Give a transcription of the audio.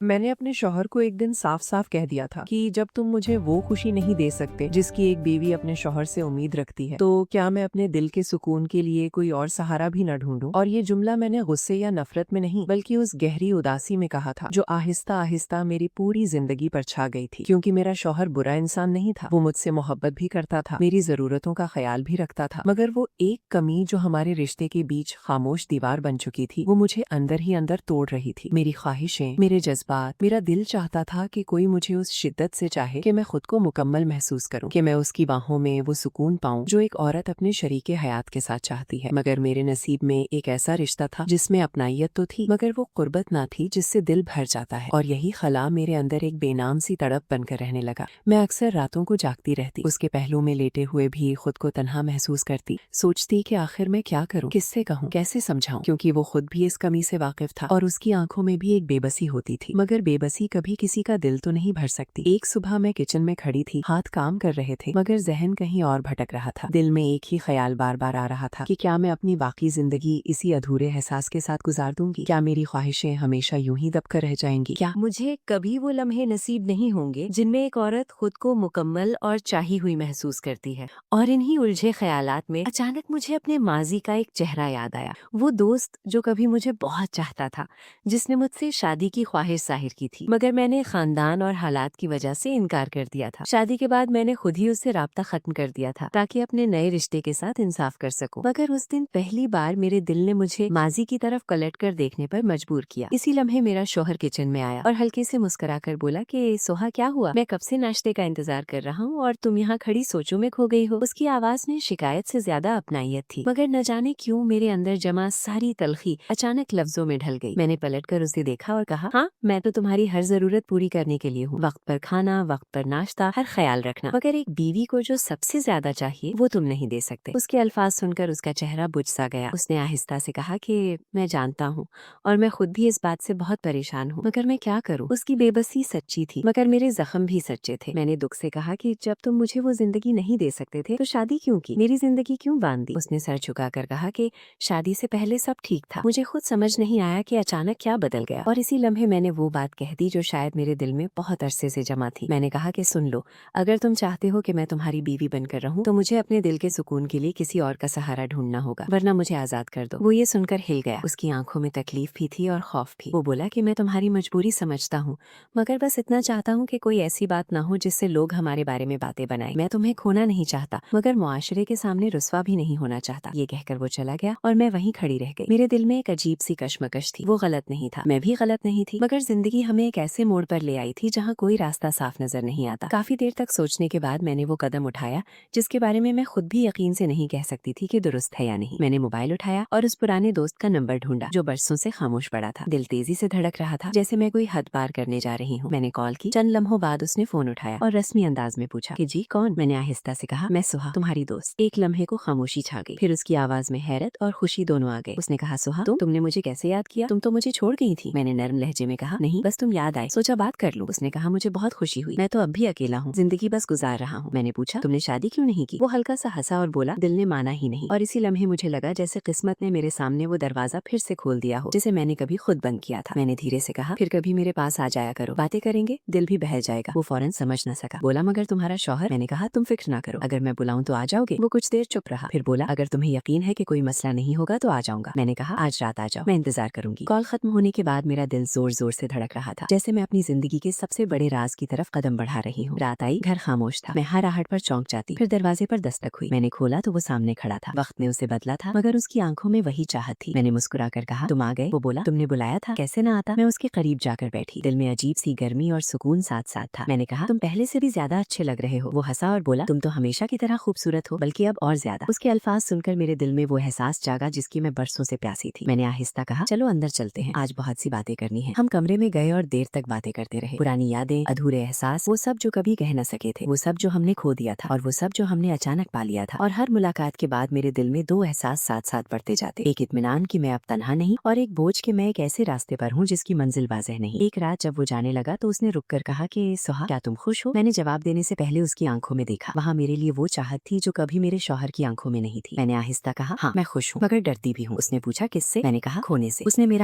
میں نے اپنے شوہر کو ایک دن صاف صاف کہہ دیا تھا کہ جب تم مجھے وہ خوشی نہیں دے سکتے جس کی ایک بیوی اپنے شوہر سے امید رکھتی ہے تو کیا میں اپنے دل کے سکون کے لیے کوئی اور سہارا بھی نہ ڈھونڈوں۔ اور یہ جملہ میں نے غصے یا نفرت میں نہیں بلکہ اس گہری اداسی میں کہا تھا جو آہستہ آہستہ میری پوری زندگی پر چھا گئی تھی، کیونکہ میرا شوہر برا انسان نہیں تھا، وہ مجھ سے محبت بھی کرتا تھا، میری ضرورتوں کا خیال بھی رکھتا تھا، مگر وہ ایک کمی جو ہمارے رشتے کے بیچ خاموش دیوار بن چکی تھی وہ مجھے اندر ہی اندر توڑ رہی تھی۔ میری خواہشیں، میرے جذبات، میرا دل چاہتا تھا کہ کوئی مجھے اس شدت سے چاہے کہ میں خود کو مکمل محسوس کروں، کہ میں اس کی باہوں میں وہ سکون پاؤں جو ایک عورت اپنے شریک حیات کے ساتھ چاہتی ہے۔ مگر میرے نصیب میں ایک ایسا رشتہ تھا جس میں اپنائیت تو تھی مگر وہ قربت نہ تھی جس سے دل بھر جاتا ہے، اور یہی خلا میرے اندر ایک بے نام سی تڑپ بن کر رہنے لگا۔ میں اکثر راتوں کو جاگتی رہتی، اس کے پہلو میں لیٹے ہوئے بھی خود کو تنہا محسوس کرتی، سوچتی کہ آخر میں کیا کروں، کس سے کہوں، کیسے سمجھاؤں، کیونکہ وہ خود بھی اس کمی سے واقف تھا اور اس کی آنکھوں میں بھی ایک بے بسی ہوتی تھی، مگر بے بسی کبھی کسی کا دل تو نہیں بھر سکتی۔ ایک صبح میں کچن میں کھڑی تھی، ہاتھ کام کر رہے تھے مگر ذہن کہیں اور بھٹک رہا تھا۔ دل میں ایک ہی خیال بار بار آ رہا تھا کہ کیا میں اپنی باقی زندگی اسی ادھورے احساس کے ساتھ گزار دوں گی؟ کیا میری خواہشیں ہمیشہ یوں ہی دب کر رہ جائیں گی؟ کیا مجھے کبھی وہ لمحے نصیب نہیں ہوں گے جن میں ایک عورت خود کو مکمل اور چاہی ہوئی محسوس کرتی ہے؟ اور انہی الجھے خیالات میں اچانک مجھے اپنے ماضی کا ایک چہرہ یاد آیا، وہ دوست جو کبھی مجھے بہت چاہتا تھا، جس نے مجھ سے شادی کی خواہش ظاہر کی تھی، مگر میں نے خاندان اور حالات کی وجہ سے انکار کر دیا تھا۔ شادی کے بعد میں نے خود ہی اس سے رابطہ ختم کر دیا تھا تاکہ اپنے نئے رشتے کے ساتھ انصاف کر سکوں، مگر اس دن پہلی بار میرے دل نے مجھے ماضی کی طرف پلٹ کر دیکھنے پر مجبور کیا۔ اسی لمحے میرا شوہر کچن میں آیا اور ہلکے سے مسکرا کر بولا کہ سوہا کیا ہوا؟ میں کب سے ناشتے کا انتظار کر رہا ہوں اور تم یہاں کھڑی سوچوں میں کھو گئی ہو۔ اس کی آواز میں شکایت سے زیادہ اپنائیت تھی، مگر نہ جانے کیوں میرے اندر جمع ساری تلخی اچانک لفظوں میں ڈھل گئی۔ میں نے پلٹ کر اسے دیکھا اور کہا، ہاں میں تو تمہاری ہر ضرورت پوری کرنے کے لیے ہوں، وقت پر کھانا، وقت پر ناشتہ، ہر خیال رکھنا، مگر ایک بیوی کو جو سب سے زیادہ چاہیے وہ تم نہیں دے سکتے۔ اس کے الفاظ سن کر اس کا چہرہ بجھ سا گیا۔ اس نے آہستہ سے کہا کہ میں جانتا ہوں اور میں خود بھی اس بات سے بہت پریشان ہوں، مگر میں کیا کروں؟ اس کی بے بسی سچی تھی مگر میرے زخم بھی سچے تھے۔ میں نے دکھ سے کہا کہ جب تم مجھے وہ زندگی نہیں دے سکتے تھے تو شادی کیوں کی، میری زندگی کیوں باندھ دی؟ اس نے سر جھکا کر کہا کہ شادی سے پہلے سب ٹھیک تھا، مجھے خود سمجھ نہیں آیا کہ اچانک کیا بدل گیا، اور اسی لمحے میں نے وہ بات کہہ دی جو شاید میرے دل میں بہت عرصے سے جمع تھی۔ میں نے کہا کہ سن لو، اگر تم چاہتے ہو کہ میں تمہاری بیوی بن کر رہوں تو مجھے اپنے دل کے سکون کے لیے کسی اور کا سہارا ڈھونڈنا ہوگا، ورنہ مجھے آزاد کر دو۔ وہ یہ سن کر ہل گیا، اس کی آنکھوں میں تکلیف بھی تھی اور خوف بھی۔ وہ بولا کہ میں تمہاری مجبوری سمجھتا ہوں، مگر بس اتنا چاہتا ہوں کہ کوئی ایسی بات نہ ہو جس سے لوگ ہمارے بارے میں باتیں بنائیں۔ میں تمہیں کھونا نہیں چاہتا مگر معاشرے کے سامنے رسوا بھی نہیں ہونا چاہتا۔ یہ کہہ کر وہ چلا گیا اور میں وہیں کھڑی رہ گئی۔ میرے دل میں ایک عجیب سی کشمکش تھی، وہ غلط نہیں تھا، میں بھی غلط نہیں تھی، مگر زندگی ہمیں ایک ایسے موڑ پر لے آئی تھی جہاں کوئی راستہ صاف نظر نہیں آتا۔ کافی دیر تک سوچنے کے بعد میں نے وہ قدم اٹھایا جس کے بارے میں خود بھی یقین سے نہیں کہہ سکتی تھی کہ درست ہے یا نہیں۔ میں نے موبائل اٹھایا اور اس پرانے دوست کا نمبر ڈھونڈا جو برسوں سے خاموش پڑا تھا۔ دل تیزی سے دھڑک رہا تھا جیسے میں کوئی حد پار کرنے جا رہی ہوں۔ میں نے کال کی، چند لمحوں بعد اس نے فون اٹھایا اور رسمی انداز میں پوچھا کہ جی کون؟ میں نے آہستہ سے کہا، میں سوہا، تمہاری دوست۔ ایک لمحے کو خاموشی چھا گئی، پھر اس کی آواز میں حیرت اور خوشی دونوں آ گئے۔ اس نے کہا، سوہا تم نے مجھے کیسے یاد کیا؟ تم تو مجھے چھوڑ گئی تھی۔ میں نے نرم لہجے میں کہا، نہیں بس تم یاد آئے، سوچا بات کر لوں۔ اس نے کہا، مجھے بہت خوشی ہوئی، میں تو اب بھی اکیلا ہوں، زندگی بس گزار رہا ہوں۔ میں نے پوچھا، تم نے شادی کیوں نہیں کی؟ وہ ہلکا سا ہنسا اور بولا، دل نے مانا ہی نہیں، اور اسی لمحے مجھے لگا جیسے قسمت نے میرے سامنے وہ دروازہ پھر سے کھول دیا ہو جسے میں نے کبھی خود بند کیا تھا۔ میں نے دھیرے سے کہا، پھر کبھی میرے پاس آ جایا کرو، باتیں کریں گے، دل بھی بہل جائے گا۔ وہ فوراً سمجھ نہ سکا، بولا، مگر تمہارا شوہر؟ میں نے کہا، تم فکر نہ کرو، اگر میں بلاؤں تو آ جاؤ گے؟ وہ کچھ دیر چپ رہا، پھر بولا، اگر تمہیں یقین ہے کہ کوئی مسئلہ نہیں ہوگا تو آ جاؤں گا۔ میں نے کہا، آج رات آ جاؤ، میں انتظار کروں گی۔ کال ختم ہونے کے بعد میرا دل زور زور سے دھڑک رہا تھا جیسے میں اپنی زندگی کے سب سے بڑے راز کی طرف قدم بڑھا رہی ہوں۔ رات آئی، گھر خاموش تھا، میں ہر آہٹ پر چونک جاتی، پھر دروازے پر دستک ہوئی، میں نے کھولا تو وہ سامنے کھڑا تھا۔ وقت نے اسے بدلا تھا مگر اس کی آنکھوں میں وہی چاہت تھی۔ میں نے مسکرا کر کہا، تم آ گئے؟ وہ بولا، تم نے بلایا تھا، کیسے نہ آتا؟ میں اس کے قریب جا کر بیٹھی، دل میں عجیب سی گرمی اور سکون ساتھ ساتھ تھا۔ میں نے کہا، تم پہلے سے بھی زیادہ اچھے لگ رہے ہو۔ وہ ہنسا اور بولا، تم تو ہمیشہ کی طرح خوبصورت ہو، بلکہ اب اور زیادہ۔ اس کے الفاظ سن کر میرے دل میں وہ احساس جاگا جس کی میں برسوں سے پیاسی تھی۔ میں نے آہستہ کہا، چلو اندر چلتے ہیں، آج بہت سی باتیں کرنی ہیں۔ ہم کمرے میں گئے اور دیر تک باتیں کرتے رہے، پرانی یادیں، ادھورے احساس، وہ سب جو کبھی کہہ نہ سکے تھے، وہ سب جو ہم نے کھو دیا تھا، اور وہ سب جو ہم نے اچانک پا لیا تھا۔ اور ہر ملاقات کے بعد میرے دل میں دو احساس ساتھ ساتھ بڑھتے جاتے، ایک اطمینان کہ میں اب تنہا نہیں، اور ایک بوجھ کہ میں ایک ایسے راستے پر ہوں جس کی منزل واضح نہیں۔ ایک رات جب وہ جانے لگا تو اس نے رک کر کہا کہ سوہا، کیا تم خوش ہو؟ میں نے جواب دینے سے پہلے اس کی آنکھوں میں دیکھا، وہاں میرے لیے وہ چاہت تھی جو کبھی میرے شوہر کی آنکھوں میں نہیں تھی۔ میں نے آہستہ کہا، ہاں میں خوش ہوں، مگر ڈرتی بھی ہوں۔ اس نے پوچھا، کس سے؟ میں نے کہا، کھونے سے۔ اس نے میرا